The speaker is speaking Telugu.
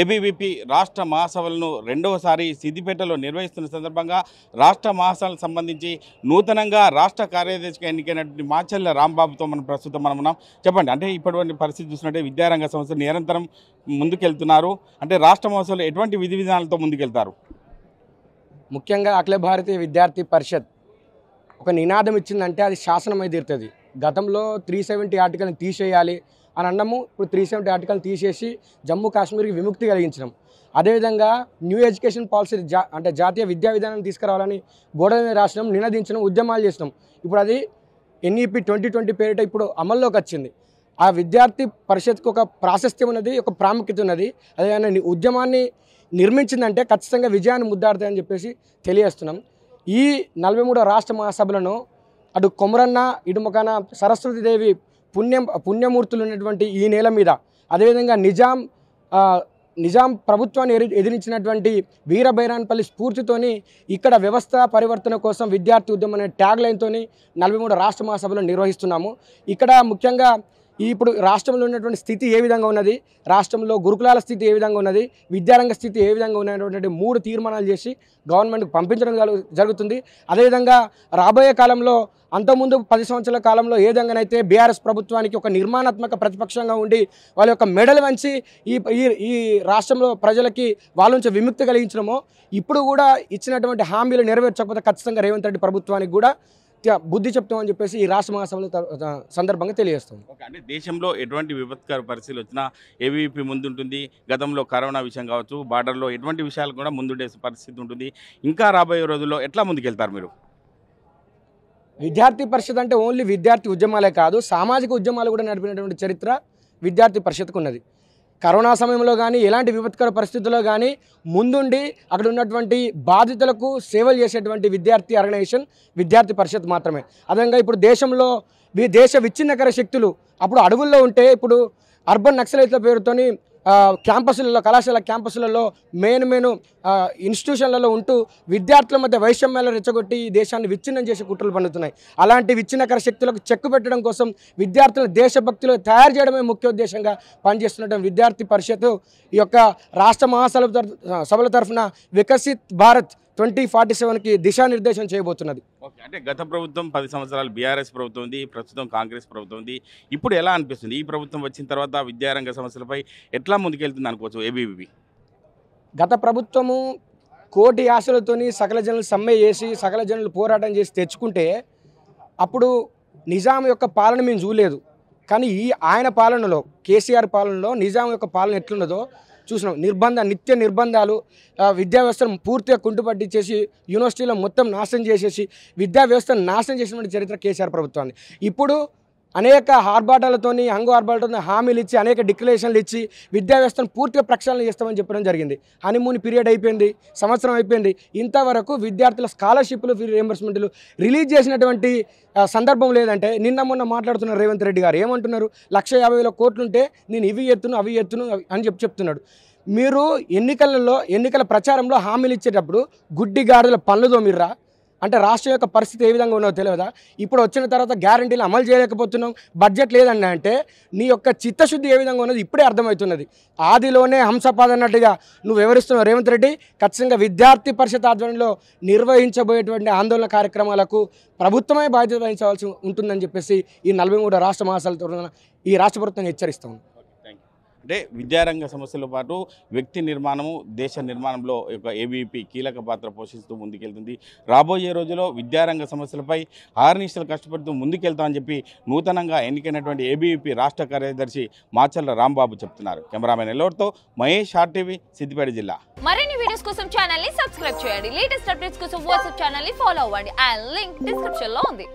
ఏబీవీపీ రాష్ట్ర మహాసభలను రెండవసారి సిద్దిపేటలో నిర్వహిస్తున్న సందర్భంగా రాష్ట్ర మహాసభలకు సంబంధించి నూతనంగా రాష్ట్ర కార్యదర్శిగా ఎన్నికైనటువంటి మాచర్ల రాంబాబుతో మనం ప్రస్తుతం ఉన్నాం. చెప్పండి, అంటే ఇప్పటి పరిస్థితి చూసినట్టే విద్యారంగ సంస్థలు నిరంతరం ముందుకెళ్తున్నారు. అంటే రాష్ట్ర మహాసభలు ఎటువంటి విధి విధానాలతో ముందుకెళ్తారు? ముఖ్యంగా అఖిల భారతీయ విద్యార్థి పరిషత్ ఒక నినాదం ఇచ్చిందంటే అది శాసనమై తీరుతుంది. గతంలో 370 ఆర్టికల్ని తీసేయాలి అని అన్నాము. ఇప్పుడు 370 ఆర్టికల్ని తీసేసి జమ్మూ కాశ్మీర్కి విముక్తి కలిగించినాం. అదేవిధంగా న్యూ ఎడ్యుకేషన్ పాలసీ అంటే జాతీయ విద్యా విధానాన్ని తీసుకురావాలని బోర్డు రాసినాం, నినదించడం, ఉద్యమాలు చేసినాం. ఇప్పుడు అది NEP 2020 పేరిట ఇప్పుడు అమల్లోకి వచ్చింది. ఆ విద్యార్థి పరిషత్కు ఒక ప్రాశస్త్యం ఉన్నది, ఒక ప్రాముఖ్యత ఉన్నది. అదే ఉద్యమాన్ని నిర్మించిందంటే ఖచ్చితంగా విజయాన్ని ముద్దాడుతాయని చెప్పేసి తెలియజేస్తున్నాం. ఈ 43వ రాష్ట్ర మహాసభలను అటు కొమరన్న ఇటుమకాన సరస్వతీదేవి పుణ్యమూర్తులు ఉన్నటువంటి ఈ నేల మీద, అదేవిధంగా నిజాం ప్రభుత్వాన్ని ఎదిరించినటువంటి వీరబైరాన్పల్లి స్ఫూర్తితోని ఇక్కడ వ్యవస్థ పరివర్తన కోసం విద్యార్థి ఉద్యమం అనే ట్యాగ్ లైన్తోని 43 రాష్ట్ర మహాసభలు నిర్వహిస్తున్నాము. ఇక్కడ ముఖ్యంగా ఇప్పుడు రాష్ట్రంలో ఉన్నటువంటి స్థితి ఏ విధంగా ఉన్నది, రాష్ట్రంలో గురుకులాల స్థితి ఏ విధంగా ఉన్నది, విద్యారంగ స్థితి ఏ విధంగా ఉన్నటువంటి 3 తీర్మానాలు చేసి గవర్నమెంట్కి పంపించడం జరుగుతుంది. అదేవిధంగా రాబోయే కాలంలో అంతకుముందు 10 సంవత్సరాల కాలంలో ఏ విధంగానైతే బీఆర్ఎస్ ప్రభుత్వానికి ఒక నిర్మాణాత్మక ప్రతిపక్షంగా ఉండి వాళ్ళ యొక్క మెడలు వంచి ఈ రాష్ట్రంలో ప్రజలకి వాళ్ళ నుంచి విముక్తి కలిగించడమో, ఇప్పుడు కూడా ఇచ్చినటువంటి హామీలు నెరవేర్చకపోతే ఖచ్చితంగా రేవంత్ రెడ్డి ప్రభుత్వానికి కూడా బుద్ధి చెప్తామని చెప్పేసి ఈ రాష్ట్ర మహాసభల సందర్భంగా తెలియజేస్తాం. అంటే దేశంలో ఎటువంటి విపత్కర పరిస్థితులు వచ్చినా ఏబీవీపీ ముందుంటుంది. గతంలో కరోనా విషయం కావచ్చు, బార్డర్లో ఎటువంటి విషయాలు కూడా ముందుండే పరిస్థితి ఉంటుంది. ఇంకా రాబోయే రోజుల్లో ఎట్లా ముందుకెళ్తారు మీరు? విద్యార్థి పరిషత్ అంటే ఓన్లీ విద్యార్థి ఉద్యమాలే కాదు, సామాజిక ఉద్యమాలు కూడా నడిపినటువంటి చరిత్ర విద్యార్థి పరిషత్కు ఉన్నది. కరోనా సమయంలో కానీ ఎలాంటి విపత్కర పరిస్థితుల్లో కానీ ముందుండి అక్కడ ఉన్నటువంటి బాధితులకు సేవలు చేసేటువంటి విద్యార్థి ఆర్గనైజేషన్ విద్యార్థి పరిషత్ మాత్రమే. అదేవిధంగా ఇప్పుడు దేశంలో దేశ విచ్ఛిన్నకర శక్తులు అప్పుడు అడవుల్లో ఉంటే ఇప్పుడు అర్బన్ నక్సలైట్ల పేరుతోని క్యాంపస్లలో, కళాశాల క్యాంపస్లలో మెయిన్ ఇన్స్టిట్యూషన్లలో ఉంటూ విద్యార్థుల మధ్య వైషమ్యాలను రెచ్చగొట్టి ఈ దేశాన్ని విచ్ఛిన్నం చేసే కుట్రలు పండుతున్నాయి. అలాంటి విచ్ఛిన్నకర శక్తులకు చెక్కు పెట్టడం కోసం విద్యార్థులను దేశభక్తిలో తయారు చేయడమే ముఖ్య ఉద్దేశంగా పనిచేస్తున్నటువంటి విద్యార్థి పరిషత్ ఈ యొక్క రాష్ట్ర మహాసభల తరఫున వికసిత్ భారత్ 2047కి దిశానిర్దేశం చేయబోతున్నది. ఓకే, అంటే గత ప్రభుత్వం 10 సంవత్సరాలు బీఆర్ఎస్ ప్రభుత్వం ఉంది, ప్రస్తుతం కాంగ్రెస్ ప్రభుత్వం ఉంది. ఇప్పుడు ఎలా అనిపిస్తుంది ఈ ప్రభుత్వం వచ్చిన తర్వాత విద్యారంగ సమస్యలపై ఎట్లా ముందుకెళ్తుంది అనుకోవచ్చు ఏబీవీపీ? గత ప్రభుత్వము కోటి ఆశలతోని సకల జనులు సమ్మె చేసి సకల జనులు పోరాటం చేసి తెచ్చుకుంటే అప్పుడు నిజాం యొక్క పాలన మేము చూడలేదు. కానీ ఆయన పాలనలో, కేసీఆర్ పాలనలో నిజాం యొక్క పాలన ఎట్లున్నదో చూసినాం. నిత్య నిర్బంధాలు, విద్యా వ్యవస్థను పూర్తిగా కుంటుపట్టించేసి యూనివర్సిటీలో మొత్తం నాశనం చేసేసి విద్యా వ్యవస్థను నాశనం చేసినటువంటి చరిత్ర కేసీఆర్ ప్రభుత్వాన్ని. ఇప్పుడు అనేక ఆర్భాటాలతోని ఆర్భాటాలతో హామీలు ఇచ్చి అనేక డిక్లరేషన్లు ఇచ్చి విద్యా వ్యవస్థను పూర్తిగా ప్రక్షాళన చేస్తామని చెప్పడం జరిగింది. హనీమూన్ పీరియడ్ అయిపోయింది, సంవత్సరం అయిపోయింది, ఇంతవరకు విద్యార్థుల స్కాలర్షిప్లు, రియంబర్స్మెంట్లు రిలీజ్ చేసినటువంటి సందర్భం లేదంటే నిన్న మొన్న మాట్లాడుతున్నారు రేవంత్ రెడ్డి గారు ఏమంటున్నారు, 150,000 కోట్లుంటే నేను ఇవి ఎత్తును అవి ఎత్తును అని చెప్తున్నాడు. మీరు ఎన్నికల ప్రచారంలో హామీలు ఇచ్చేటప్పుడు గుడ్డి గాడిదల పనులు తోమిర్రా అంటే రాష్ట్రం యొక్క పరిస్థితి ఏ విధంగా ఉన్నదో తెలియదా? ఇప్పుడు వచ్చిన తర్వాత గ్యారంటీలు అమలు చేయలేకపోతున్నాం, బడ్జెట్ లేదండి అంటే నీ యొక్క చిత్తశుద్ధి ఏ విధంగా ఉన్నది ఇప్పుడే అర్థమవుతున్నది. ఆదిలోనే హంసపాద అన్నట్టుగా నువ్వు వివరిస్తున్నావు రేవంత్ రెడ్డి. ఖచ్చితంగా విద్యార్థి పరిషత్ ఆధ్వర్యంలో నిర్వహించబోయేటువంటి ఆందోళన కార్యక్రమాలకు ప్రభుత్వమే బాధ్యత వహించవలసి ఉంటుందని చెప్పేసి ఈ 43 రాష్ట్ర మహాసభలతో ఈ రాష్ట్ర ప్రభుత్వం హెచ్చరిస్తాం. అంటే విద్యారంగ సమస్యలతో పాటు వ్యక్తి నిర్మాణము, దేశ నిర్మాణంలో యొక్క ఏబీవీపీ కీలక పాత్ర పోషిస్తూ ముందుకెళ్తుంది. రాబోయే రోజుల్లో విద్యారంగ సమస్యలపై ఆర్నిశలు కష్టపడుతూ ముందుకెళ్తామని చెప్పి నూతనంగా ఎన్నికైనటువంటి ఏబీవీపీ రాష్ట్ర కార్యదర్శి మాచర్ల రాంబాబు చెప్తున్నారు. కెమెరామెన్ ఎల్లోడ్తో మహేష్, RTV, సిద్దిపేట జిల్లా. మరిన్ని వీడియోస్ కోసం ఛానల్ ని సబ్స్క్రైబ్ చేయండి. లేటెస్ట్ అప్డేట్స్ కోసం వాట్సాప్ ఛానల్ ని ఫాలో అవ్వండి. ఆ లింక్ డిస్క్రిప్షన్ లో ఉంది.